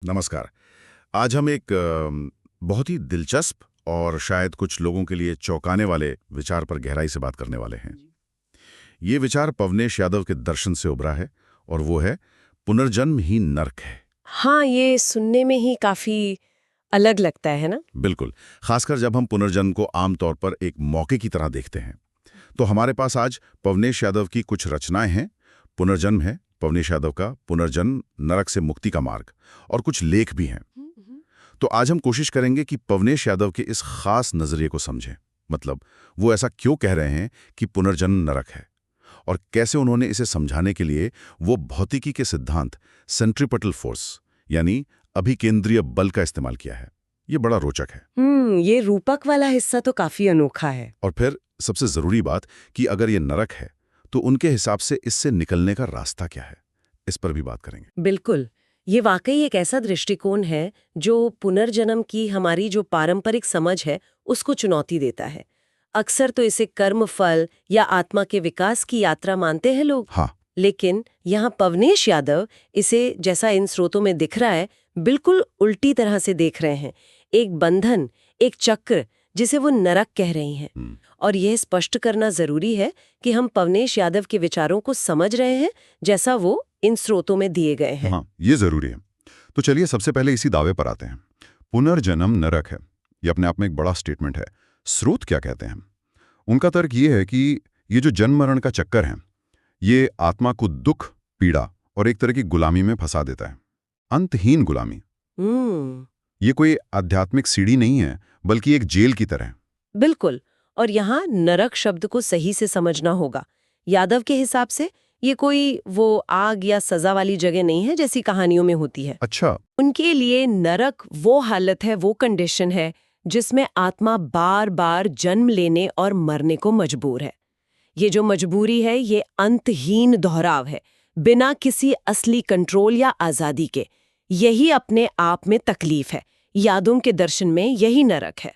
नमस्कार। आज हम एक बहुत ही दिलचस्प और शायद कुछ लोगों के लिए चौंकाने वाले विचार पर गहराई से बात करने वाले हैं। ये विचार पवनेश यादव के दर्शन से उभरा है और वो है पुनर्जन्म ही नरक है। हाँ, ये सुनने में ही काफी अलग लगता है ना? बिल्कुल, खासकर जब हम पुनर्जन्म को आमतौर पर एक मौके की तरह देखते हैं। तो हमारे पास आज पवनेश यादव की कुछ रचनाएं हैं। पुनर्जन्म है पवनेश यादव का पुनर्जन्म, नरक से मुक्ति का मार्ग, और कुछ लेख भी हैं। तो आज हम कोशिश करेंगे कि पवनेश यादव के इस खास नजरिए को समझें। मतलब वो ऐसा क्यों कह रहे हैं कि पुनर्जन्म नरक है, और कैसे उन्होंने इसे समझाने के लिए वो भौतिकी के सिद्धांत सेंट्रीपेटल फोर्स यानी अभिकेंद्रीय बल का इस्तेमाल किया है। ये बड़ा रोचक है। ये रूपक वाला हिस्सा तो काफी अनोखा है। और फिर सबसे जरूरी बात कि अगर ये नरक है तो उनके हिसाब से इससे निकलने का रास्ता क्या है, इस पर भी बात करेंगे। बिल्कुल, ये वाकई एक ऐसा दृष्टिकोण है जो पुनर्जन्म की हमारी जो पारंपरिक समझ है उसको चुनौती देता है। अक्सर तो इसे कर्म फल या आत्मा के विकास की यात्रा मानते हैं लोग। हाँ, लेकिन यहाँ पवनेश यादव इसे, जैसा इन स्रोतों में दिख रहा है, बिल्कुल उल्टी तरह से देख रहे हैं। एक बंधन, एक चक्र, जिसे वो नरक कह रही हैं। और यह स्पष्ट करना जरूरी है कि हम पवनेश यादव के विचारों को समझ रहे हैं जैसा वो इन स्रोतों में दिए गए हैं। हाँ, ये जरूरी है। तो चलिए सबसे पहले इसी दावे पर आते हैं। पुनर्जन्म नरक है, ये अपने आप में एक बड़ा स्टेटमेंट है। स्रोत क्या कहते हैं? उनका तर्क ये है कि ये जो जन्म मरण का चक्कर है, ये आत्मा को दुख, पीड़ा और एक तरह की गुलामी में फंसा देता है। अंतहीन गुलामी। हम्म ये कोई आध्यात्मिक सीढ़ी नहीं है, बल्कि एक जेल की तरह। बिल्कुल। और यहाँ नरक शब्द को सही से समझना होगा। यादव के हिसाब से ये कोई वो आग या सजा वाली जगह नहीं है जैसी कहानियों में होती है। अच्छा। उनके लिए नरक वो हालत है, वो कंडीशन है जिसमें आत्मा बार बार जन्म लेने और मरने को मजबूर है। ये जो मजबूरी है, ये अंतहीन दोहराव है, बिना किसी असली कंट्रोल या आजादी के। यही अपने आप में तकलीफ है। यादों के दर्शन में यही नरक है।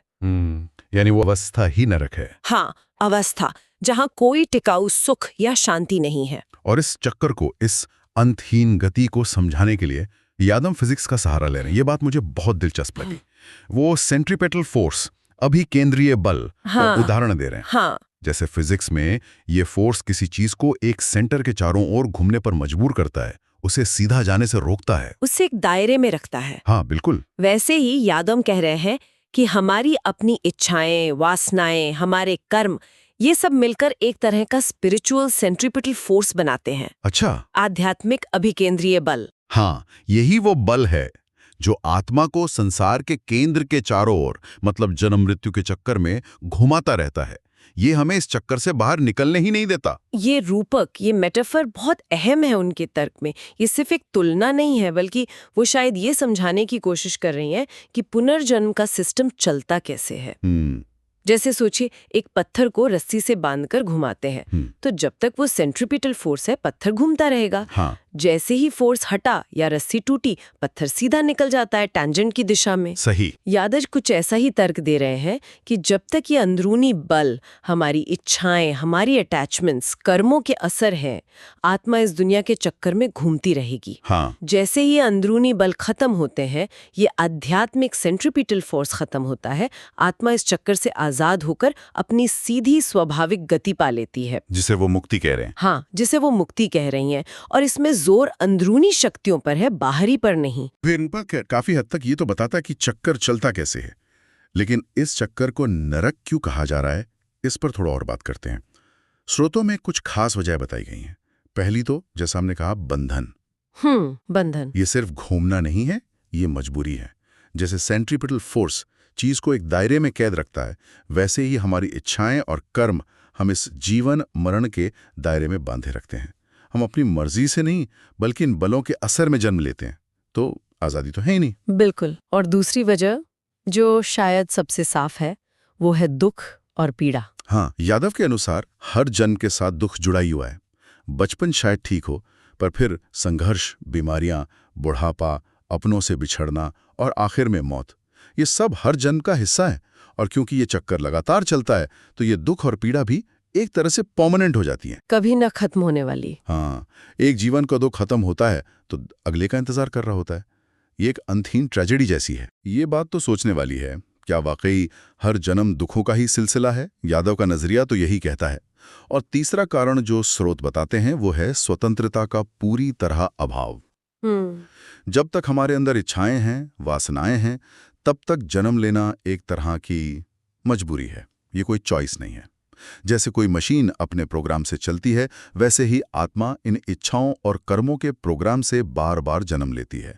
यानी वो अवस्था ही नरक है। हाँ, अवस्था जहाँ कोई टिकाऊ सुख या शांति नहीं है। और इस चक्कर को, इस अंतहीन गति को समझाने के लिए यादव फिजिक्स का सहारा ले रहे हैं। ये बात मुझे बहुत दिलचस्प लगी। वो सेंट्रीपेटल फोर्स, अभिकेंद्रीय बल का उदाहरण दे रहे हैं। हाँ, जैसे फिजिक्स में ये फोर्स किसी चीज को एक सेंटर के चारों ओर घूमने पर मजबूर करता है, उसे सीधा जाने से रोकता है, उसे एक दायरे में रखता है। हाँ बिल्कुल। वैसे ही यादव कह रहे हैं कि हमारी अपनी इच्छाएं, वासनाएं, हमारे कर्म, ये सब मिलकर एक तरह का स्पिरिचुअल सेंट्रीपिटल फोर्स बनाते हैं। अच्छा। आध्यात्मिक अभिकेंद्रीय बल। हाँ, यही वो बल है जो आत्मा को संसार के केंद्र के चारों ओर, मतलब जन्म मृत्यु के चक्कर में घुमाता रहता है। ये हमें इस चक्कर से बाहर निकलने ही नहीं देता। ये रूपक, ये मेटाफर बहुत अहम है उनके तर्क में। ये सिर्फ एक तुलना नहीं है, बल्कि वो शायद ये समझाने की कोशिश कर रही हैं कि पुनर्जन्म का सिस्टम चलता कैसे है। जैसे सोचिए, एक पत्थर को रस्सी से बांधकर घुमाते हैं, तो जब तक वो सेंट्रीपिटल फोर्स है, पत्थर घूमता रहेगा। हाँ। जैसे ही फोर्स हटा या रस्सी टूटी, पत्थर सीधा निकल जाता है टैंजेंट की दिशा में। सही। यादव कुछ ऐसा ही तर्क दे रहे हैं कि जब तक ये अंदरूनी बल, हमारी इच्छाएं, हमारी अटैचमेंट्स, कर्मों के असर हैं, आत्मा इस दुनिया के चक्कर में घूमती रहेगी। हाँ। जैसे ही अंदरूनी बल खत्म होते हैं, ये आध्यात्मिक सेंट्रीपिटल फोर्स खत्म होता है, आत्मा इस चक्कर से आजाद होकर अपनी सीधी स्वाभाविक गति पा लेती है, जिसे वो मुक्ति कह रहे हैं। हाँ, जिसे वो मुक्ति कह रही हैं। और इसमें जोर अंदरूनी शक्तियों पर है, बाहरी पर नहीं। फिर इन पर काफी हद तक ये तो बताता है कि चक्कर चलता कैसे है, लेकिन इस चक्कर को नरक क्यों कहा जा रहा है, इस पर थोड़ा और बात करते हैं। स्रोतों में कुछ खास वजह बताई गई हैं। पहली तो, जैसा हमने कहा, बंधन। बंधन। ये सिर्फ घूमना नहीं है, ये मजबूरी है। जैसे सेंट्रीपिटल फोर्स चीज को एक दायरे में कैद रखता है, वैसे ही हमारी इच्छाएं और कर्म हम इस जीवन मरण के दायरे में बांधे रखते हैं। हम अपनी मर्जी से नहीं, बल्कि इन बलों के असर में जन्म लेते हैं, तो आजादी तो है ही नहीं। बिल्कुल। और दूसरी वजह, जो शायद सबसे साफ है, वो है दुख और पीड़ा। हाँ, यादव के अनुसार हर जन्म के साथ दुख जुड़ा ही हुआ है। बचपन शायद ठीक हो, पर फिर संघर्ष, बीमारियां, बुढ़ापा, अपनों से बिछड़ना और आखिर में मौत, ये सब हर जन्म का हिस्सा है। और क्योंकि ये चक्कर लगातार चलता है, तो ये दुख और पीड़ा भी एक तरह से परमानेंट हो जाती है, कभी न खत्म होने वाली। हाँ, एक जीवन का दुख खत्म होता है तो अगले का इंतजार कर रहा होता है। ये एक अंतहीन ट्रेजेडी जैसी है। ये बात तो सोचने वाली है। क्या वाकई हर जन्म दुखों का ही सिलसिला है? यादव का नजरिया तो यही कहता है। और तीसरा कारण जो स्रोत बताते हैं वो है स्वतंत्रता का पूरी तरह अभाव। जब तक हमारे अंदर इच्छाएं हैं, वासनाएं हैं, तब तक जन्म लेना एक तरह की मजबूरी है। ये कोई चॉइस नहीं है। जैसे कोई मशीन अपने प्रोग्राम से चलती है, वैसे ही आत्मा इन इच्छाओं और कर्मों के प्रोग्राम से बार बार जन्म लेती है।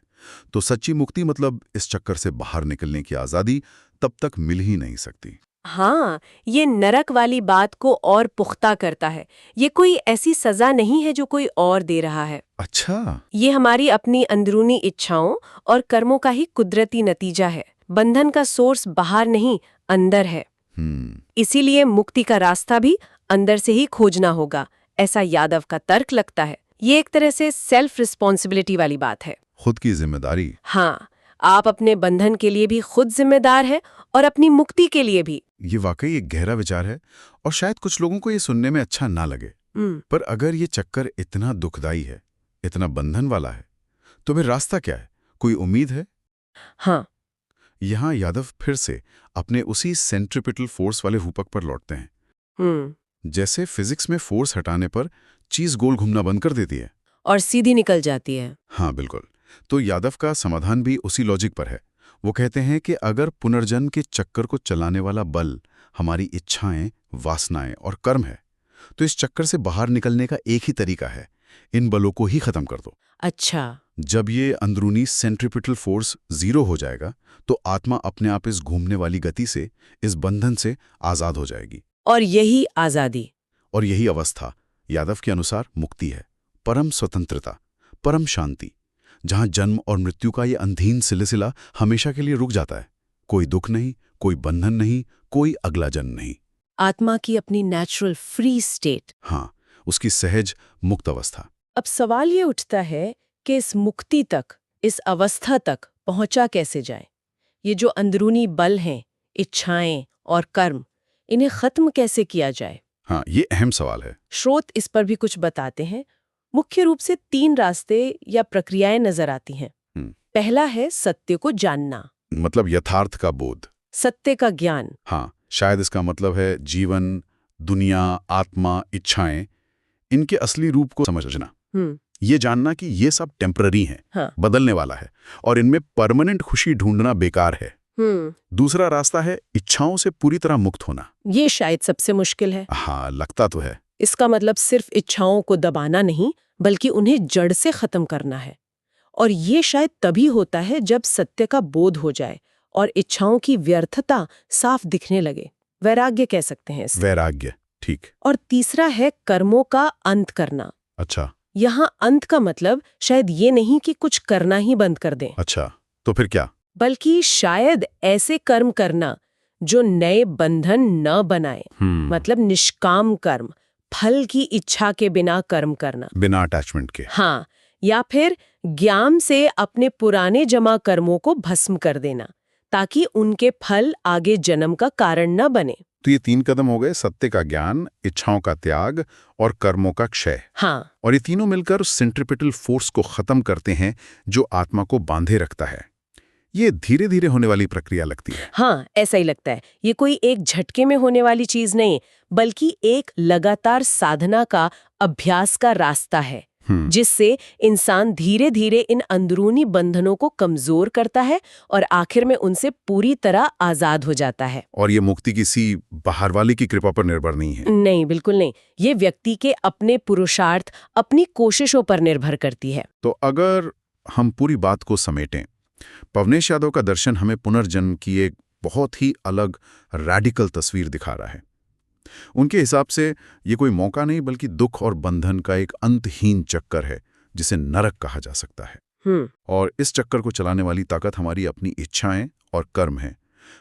तो सच्ची मुक्ति मतलब इस चक्कर से बाहर निकलने की आज़ादी तब तक मिल ही नहीं सकती। हाँ, ये नरक वाली बात को और पुख्ता करता है। ये कोई ऐसी सजा नहीं है जो कोई और दे रहा है। अच्छा। ये हमारी अपनी अंदरूनी इच्छाओं और कर्मों का ही कुदरती नतीजा है। बंधन का सोर्स बाहर नहीं, अंदर है। इसीलिए मुक्ति का रास्ता भी अंदर से ही खोजना होगा, ऐसा यादव का तर्क लगता है। ये एक तरह से सेल्फ रिस्पॉन्सिबिलिटी वाली बात है। खुद की जिम्मेदारी। हाँ, आप अपने बंधन के लिए भी खुद जिम्मेदार हैं और अपनी मुक्ति के लिए भी। ये वाकई एक गहरा विचार है और शायद कुछ लोगों को ये सुनने में अच्छा ना लगे। पर अगर ये चक्कर इतना दुखदाई है, इतना बंधन वाला है, तो फिर रास्ता क्या है? कोई उम्मीद है? हाँ। यहाँ यादव फिर से अपने उसी सेंट्रिपिटल फोर्स वाले रूपक पर लौटते हैं। जैसे फिजिक्स में फोर्स हटाने पर चीज गोल घूमना बंद कर देती है और सीधी निकल जाती है। हाँ बिल्कुल। तो यादव का समाधान भी उसी लॉजिक पर है। वो कहते हैं कि अगर पुनर्जन्म के चक्कर को चलाने वाला बल हमारी इच्छाएं, वासनाएं और कर्म है, तो इस चक्कर से बाहर निकलने का एक ही तरीका है, इन बलों को ही खत्म कर दो। अच्छा। जब ये अंदरूनी सेंट्रिपिटल फोर्स जीरो हो जाएगा, तो आत्मा अपने आप इस घूमने वाली गति से, इस बंधन से आजाद हो जाएगी। और यही आजादी और यही अवस्था यादव के अनुसार मुक्ति है। परम स्वतंत्रता, परम शांति, जहां जन्म और मृत्यु का ये अंधीन सिलसिला हमेशा के लिए रुक जाता है। कोई दुख नहीं, कोई बंधन नहीं, कोई अगला जन्म नहीं। आत्मा की अपनी नेचुरल फ्री स्टेट। हाँ, उसकी सहज मुक्त अवस्था। अब सवाल ये उठता है कि इस मुक्ति तक, इस अवस्था तक पहुंचा कैसे जाए? ये जो अंदरूनी बल हैं, इच्छाएं और कर्म, इन्हें खत्म कैसे किया जाए? हाँ, ये अहम सवाल है। स्रोत इस पर भी कुछ बताते हैं। मुख्य रूप से 3 रास्ते या प्रक्रियाएं नजर आती हैं। पहला है सत्य को जानना, मतलब यथार्थ का बोध, सत्य का ज्ञान। हाँ, शायद इसका मतलब है जीवन, दुनिया, आत्मा, इच्छाएं, इनके असली रूप को समझना। ये जानना कि ये सब टेम्पररी हैं, हाँ। बदलने वाला है, और इनमें परमानेंट खुशी ढूंढना बेकार है। दूसरा रास्ता है इच्छाओं से पूरी तरह मुक्त होना। ये शायद सबसे मुश्किल है। हाँ, लगता तो है। इसका मतलब सिर्फ इच्छाओं को दबाना नहीं, बल्कि उन्हें जड़ से खत्म करना है। और ये शायद तभी होता है जब सत्य का बोध हो जाए और इच्छाओं की व्यर्थता साफ दिखने लगे। वैराग्य कह सकते हैं इसे। वैराग्य, ठीक। और तीसरा है कर्मों का अंत करना। अच्छा। यहाँ अंत का मतलब शायद ये नहीं कि कुछ करना ही बंद कर दें। अच्छा, तो फिर क्या? बल्कि शायद ऐसे कर्म करना जो नए बंधन न बनाए। मतलब निष्काम कर्म, फल की इच्छा के बिना कर्म करना, बिना अटैचमेंट के। हाँ, या फिर ज्ञान से अपने पुराने जमा कर्मों को भस्म कर देना, ताकि उनके फल आगे जन्म का कारण न बने। तो ये 3 कदम हो गए: सत्य का ज्ञान, इच्छाओं का त्याग और कर्मों का क्षय। हाँ। और ये तीनों मिलकर उस सेंट्रिपिटल फोर्स को खत्म करते हैं जो आत्मा को बांधे रखता है। ये धीरे धीरे होने वाली प्रक्रिया लगती है। हाँ, ऐसा ही लगता है। ये कोई एक झटके में होने वाली चीज नहीं, बल्कि एक लगातार साधना का, अभ्यास का रास्ता है, जिससे इंसान धीरे धीरे इन अंदरूनी बंधनों को कमजोर करता है और आखिर में उनसे पूरी तरह आजाद हो जाता है। और ये मुक्ति किसी बाहर वाले की कृपा पर निर्भर नहीं है। नहीं, बिल्कुल नहीं। ये व्यक्ति के अपने पुरुषार्थ, अपनी कोशिशों पर निर्भर करती है। तो अगर हम पूरी बात को समेटें, पवनेश यादव का दर्शन हमें पुनर्जन्म की एक बहुत ही अलग, रैडिकल तस्वीर दिखा रहा है। उनके हिसाब से ये कोई मौका नहीं, बल्कि दुख और बंधन का एक अंतहीन चक्कर है, जिसे नरक कहा जा सकता है। और इस चक्कर को चलाने वाली ताकत हमारी अपनी इच्छाएं और कर्म है,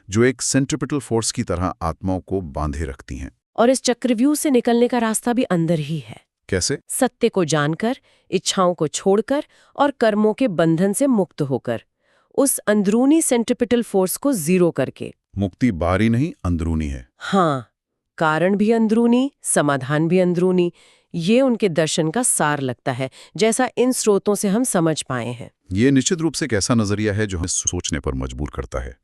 जो एक सेंट्रिपिटल फोर्स की तरह आत्माओं को बांधे रखती हैं। और इस चक्रव्यूह से निकलने का रास्ता भी अंदर ही है। कैसे? सत्य को जानकर, इच्छाओं को छोड़कर और कर्मों के बंधन से मुक्त होकर, उस अंदरूनी सेंट्रिपिटल फोर्स को जीरो करके। मुक्ति बाहरी नहीं, अंदरूनी है। हाँ, कारण भी अंदरूनी, समाधान भी अंदरूनी। ये उनके दर्शन का सार लगता है, जैसा इन स्रोतों से हम समझ पाए हैं। ये निश्चित रूप से एक ऐसा नजरिया है जो हमें सोचने पर मजबूर करता है।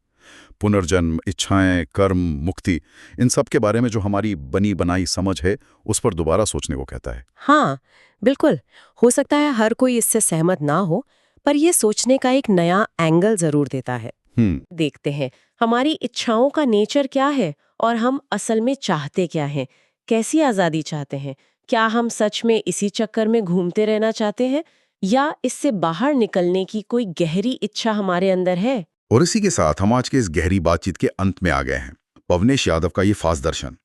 पुनर्जन्म, इच्छाएं, कर्म, मुक्ति, इन सब के बारे में जो हमारी बनी बनाई समझ है उस पर दोबारा सोचने को कहता है। हाँ, बिल्कुल। हो सकता है हर कोई इससे सहमत ना हो, पर ये सोचने का एक नया एंगल जरूर देता है। देखते हैं हमारी इच्छाओं का नेचर क्या है और हम असल में चाहते क्या हैं, कैसी आज़ादी चाहते हैं। क्या हम सच में इसी चक्कर में घूमते रहना चाहते हैं या इससे बाहर निकलने की कोई गहरी इच्छा हमारे अंदर है? और इसी के साथ हम आज के इस गहरी बातचीत के अंत में आ गए हैं। पवनेश यादव का ये खास दर्शन,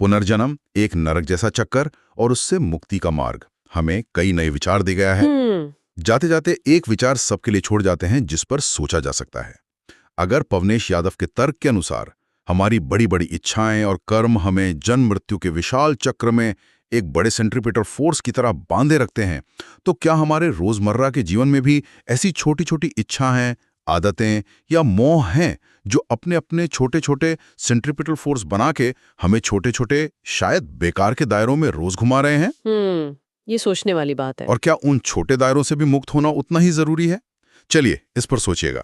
पुनर्जन्म, एक नरक जैसा चक्कर और उससे मुक्ति का मार्ग, हमें कई नए विचार दे गया है। जाते जाते एक विचार सबके लिए छोड़ जाते हैं जिस पर सोचा जा सकता है। अगर पवनेश यादव के तर्क के अनुसार हमारी बड़ी बड़ी इच्छाएं और कर्म हमें जन्म मृत्यु के विशाल चक्र में एक बड़े सेंट्रीपिटल फोर्स की तरह बांधे रखते हैं, तो क्या हमारे रोजमर्रा के जीवन में भी ऐसी छोटी छोटी इच्छाएं, आदतें या मोह हैं जो अपने अपने छोटे छोटे सेंट्रीपिटल फोर्स बना के हमें छोटे छोटे शायद बेकार के दायरों में रोज घुमा रहे हैं? ये सोचने वाली बात है। और क्या उन छोटे दायरों से भी मुक्त होना उतना ही जरूरी है? चलिए इस पर सोचिएगा।